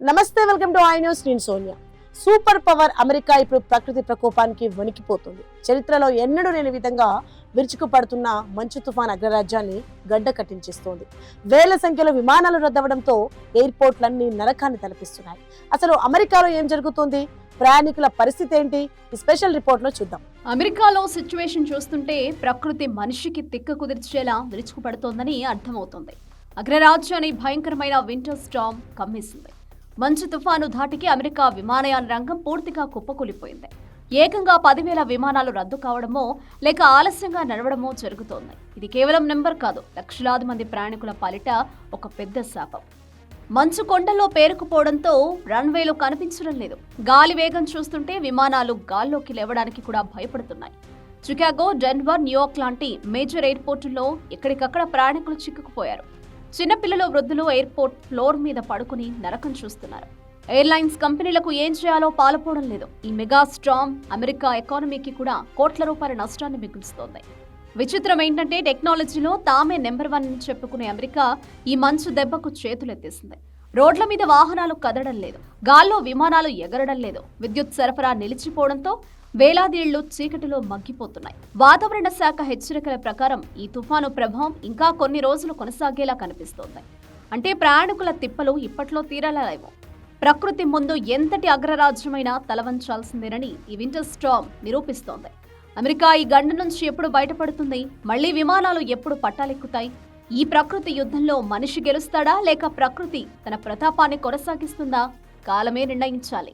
నమస్తే, welcome to I news. నేను Sonia. Super power America ఇప్పుడు ప్రకృతి ప్రకోపానికి వణికిపోతుంది. చరిత్రలో ఎన్నడూ లేని విధంగా విరుచుకుపడుతున్న మంచు తుఫాన్ అగ్రరాజ్యాన్ని గడ్డ కట్టించేస్తోంది. వేల సంఖ్యలో విమానాలు రద్దవడంతో ఎయిర్పోర్ట్లన్నీ నరకాన్ని తలపిస్తున్నాయి. అసలు అమెరికాలో ఏం జరుగుతుంది, ప్రయాణికుల పరిస్థితి ఏంటి, ఈ స్పెషల్ రిపోర్ట్ లో చూద్దాం. అమెరికాలో సిచ్యువేషన్ చూస్తుంటే ప్రకృతి మనిషికి తిక్క కుదిర్చేలా విరుచుకుపడుతోందని అర్థమవుతోంది. అగ్రరాజ్యాన్ని భయంకరమైన వింటర్ స్టార్మ్ కమ్మేసింది. మంచు తుఫాను ధాటికి అమెరికా విమానయాన రంగం పూర్తిగా కుప్పకూలిపోయింది. ఏకంగా 10,000 విమానాలు రద్దు కావడమో లేక ఆలస్యంగా నడవడమో జరుగుతోంది. ఇది కేవలం నెంబర్ కాదు, లక్షలాది మంది ప్రయాణికుల పాలిట ఒక పెద్ద శాపం. మంచు కొండల్లో పేరుకుపోవడంతో రన్వేలు కనిపించడం లేదు. గాలి వేగం చూస్తుంటే విమానాలు గాల్లోకి లేవడానికి కూడా భయపడుతున్నాయి. చికాగో, డెన్వర్, న్యూయార్క్ లాంటి మేజర్ ఎయిర్పోర్టుల్లో ఎక్కడికక్కడ ప్రయాణికులు చిక్కుకుపోయారు. చిన్నపిల్లలు, వృద్ధులు ఎయిర్పోర్ట్ ఫ్లోర్ మీద పడుకుని నరకం చూస్తున్నారు. ఎయిర్లైన్స్ కంపెనీలకు ఏం చేయాలో పాలుపోవడం లేదు. ఈ మెగా స్టార్మ్ అమెరికా ఎకానమీకి కూడా కోట్ల రూపాయల నష్టాన్ని మిగులుస్తోంది. విచిత్రం ఏంటంటే టెక్నాలజీలో తామే నెంబర్ 1 అని చెప్పుకునే అమెరికా ఈ మంచు దెబ్బకు చేతులెత్తేసింది. రోడ్ల మీద వాహనాలు కదడం లేదు, గాల్లో విమానాలు ఎగరడం లేదు. విద్యుత్ సరఫరా నిలిచిపోవడంతో వేలాది ఇళ్లు చీకటిలో మగ్గిపోతున్నాయి. వాతావరణ శాఖ హెచ్చరికల ప్రకారం ఈ తుఫాను ప్రభావం ఇంకా కొన్ని రోజులు కొనసాగేలా కనిపిస్తోంది. అంటే ప్రయాణికుల తిప్పలు ఇప్పట్లో తీరలేవు. ప్రకృతి ముందు ఎంతటి అగ్రరాజ్యమైనా తలవంచాల్సిందేనని ఈ వింటర్ స్టార్మ్ నిరూపిస్తోంది. అమెరికా ఈ గండ నుంచి ఎప్పుడు బయటపడుతుంది, మళ్లీ విమానాలు ఎప్పుడు పట్టాలెక్కుతాయి? ఈ ప్రకృతి యుద్ధంలో మనిషి గెలుస్తాడా లేక ప్రకృతి తన ప్రతాపాన్ని కొనసాగిస్తుందా? కాలమే నిర్ణయించాలి.